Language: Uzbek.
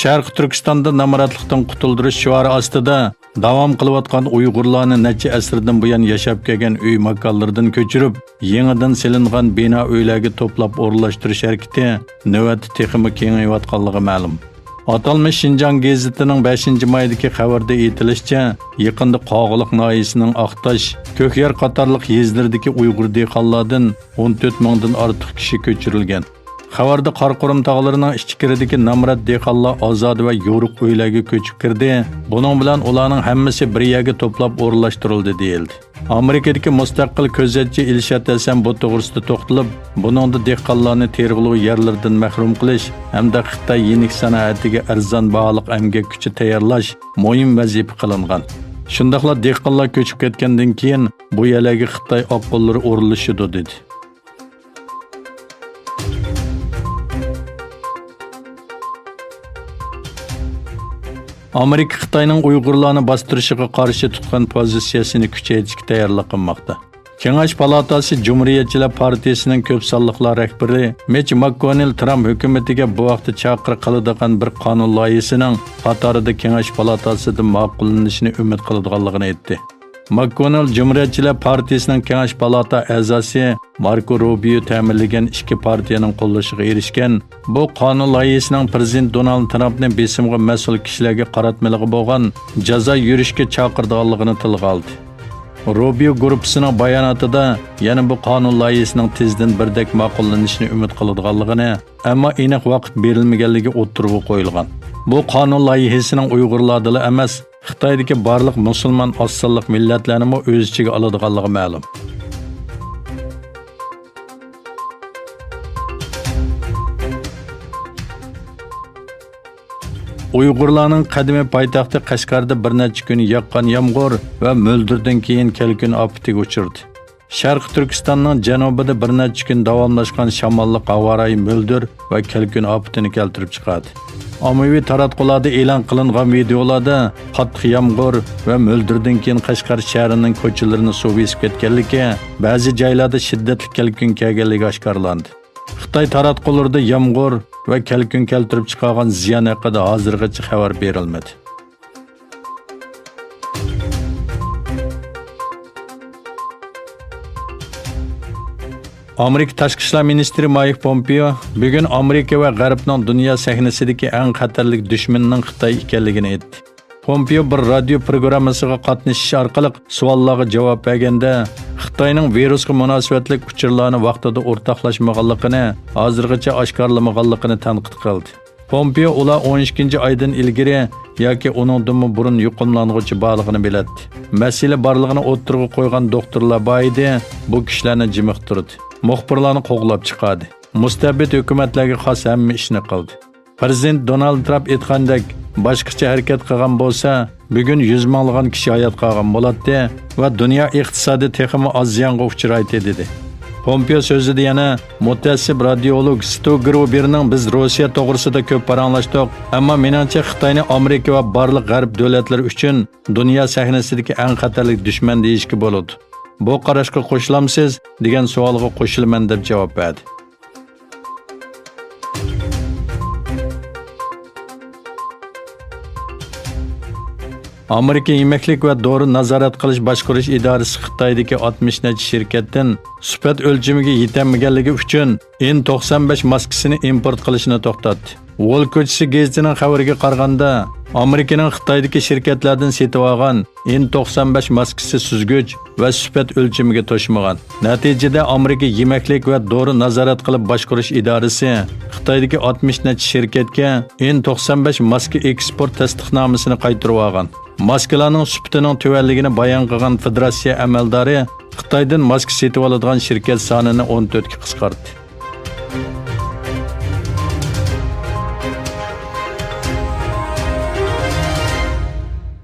Sharq Turkistonda namoratlikdan qutuldirish shiori ostida davom qilayotgan Uyg'urlarni necha asrdan buyon yashab kelgan uy makonlaridan ko'chirib, yangidan silingan bino uylarga to'plab o'rnalashtirish harakati navbatda texmi kengayotganligi ma'lum. Atalmış Şinjan gazetining 5-maydagi xabarda aytilishicha, yaqinda Qo'g'liq noyisining Aqtash, Ko'kyar qatorliq yezlaridagi Uyg'ur dehqonlardan 14 mingdan ortiq kishi ko'chirilgan. Xabarda Qorqurum tog'larining ichkiridagi namrat dehqonlar ozod va yo'riq uylarga ko'chib kirdi. Buning bilan ularning hammasi bir yerga to'plab o'rnashtirildi deyildi. Amerikadagi mustaqil ko'zatchi Ilshat Hasan bu to'g'risida to'xtalib, buningda dehqonlarni terg'ilov yerlardan mahrum qilish hamda Xitoy yenik sanoatiga arzon baholiq emgak kuchi tayyorlash muhim vazifa qilingan. Shundaqla dehqonlar ko'chib ketgandan keyin bu yerlarga Xitoy oqqo'llari o'rnashidi dedi. Amerika Xitoyning Uyg'urlarni bostirishiga qarshi tutgan pozitsiyasini kuchaytirishga tayyorlik qilmoqda. Kengash palatasi Cumhuriyetçiler Partiyasining ko'p sonliqlar rahbari Mitch McConnell Trump hukumatiga bu vaqtda chaqiriq qiladigan bir qonun loyihasining qatorida Kengash palatasida ma'qullanishini umid qiladiganligini aytdi. McConnell Cumhuriyetçiler Partiyasining Kengash palata a'zosi Marco Rubio ta'minlagan ikki partiyaning qo'llashiga erishgan bu qonun loyihasining prezident Donald Trumpning besimga mas'ul kishilarga qaratmaligi bo'lgan jazo yurishga chaqirganligini tilga oldi. Rubio guruhining bayonotida yana bu qonun loyihasining tezdan birdek ma'qullanishini umid qiladiganligini, ammo aniq vaqt berilmaganligi o'ttirib qo'yilgan. Bu qonun loyihasining Uyg'urlarga emas, Xitoydagi barliq musulmon oz-sonliq millatlarni o'z ichiga oladiganligi ma'lum. Uyg'urlarning qadimiy poytaxti Qashqarda bir necha kun yoqqan yomg'ir va mo'ldirdan keyin kelkun ofatiga uchirdi. Sharq Turkistonning janubida bir necha kun davomlashgan shamolli havoyi mo'ldir va kelkun ofatini keltirib chiqadi. Ommaviy taratqularda e'lon qilingan videolarda qattiq yomg'ir va mo'ldirdan keyin Qashqar shahrining ko'chalarini suv besib ketganligi, ba'zi joylarda shiddatli kelkun kelganligi oshkorlandi. Xitoy taratqularida yomg'ir va kelkun keltirib chiqargan ziyon haqida hozirgacha xabar berilmadi. Amerika Tashqi ishlar ministri Mike Pompeo bugun Amerika va G'arbning dunyo sahnasidagi eng xatarli dushmanning Xitoy ekanligini aytdi. Pompeo bir radio programmasiga qatnashish orqali savollarga javob berganda Xitoyning virusga munosabatli uchurlarni vaqtida o'rtoqlashmaganligini, hozirgacha oshkorlamaganligini tanqid qildi. Pompeo ular 12-oydan ilgari yoki uningdan burun yuqumlanuvchi borligini biladi. Masala borligini o'ttirg'i qo'ygan doktorlar bor edi, bu kishilarni jimiqtirdi. Muxbirlarni qo'g'lab chiqardi. Mustabid hukumatlarga xos hamma ishni qildi. Prezident Donald Trump aytgandek, boshqacha harakat qilgan bo'lsa, bugun 100 minglagan kishi hayot qolgan bo'ladi va dunyo iqtisodi texmi oz ziyonga uchraydi dedi. Pompeo so'zida yana mutassib radiolog Stu Gruberning biz Rossiya to'g'risida ko'p paranglashdik, ammo menimcha Xitoyni Amerika va barliq g'arb davlatlari uchun dunyo sahnasidagi eng xatarli dushman deyishga bo'ladi. Bu qarashga qo'shilamsiz degan savolga qo'shilaman deb javob berdi. Amerika Yemeklik va Dori nazorat qilish boshqarish idorasi Xitoydagi 60 necha shirkatdan sifat o'lchamiga yetmaganligi uchun N95 maskasini import qilishni to'xtatdi. Wall ko'chasi gazetining xabariga qaraganda, Amerikaning Xitoydagi shirkatlardan setib olgan N95 maskasi suzgich va sifat o'lchamiga to'shmagan. Natijada Amerika Yemeklik va Dori nazorat qilib boshqarish idorasi Xitoydagi 60 necha shirkatga N95 maska eksport tasdiqnomasini qaytarib olgan. Maskalarning sifatining tuvanligini bayon qilgan federatsiya amaldori Xitoydan maska setib oladigan shirkat sonini 14 ga qisqartdi.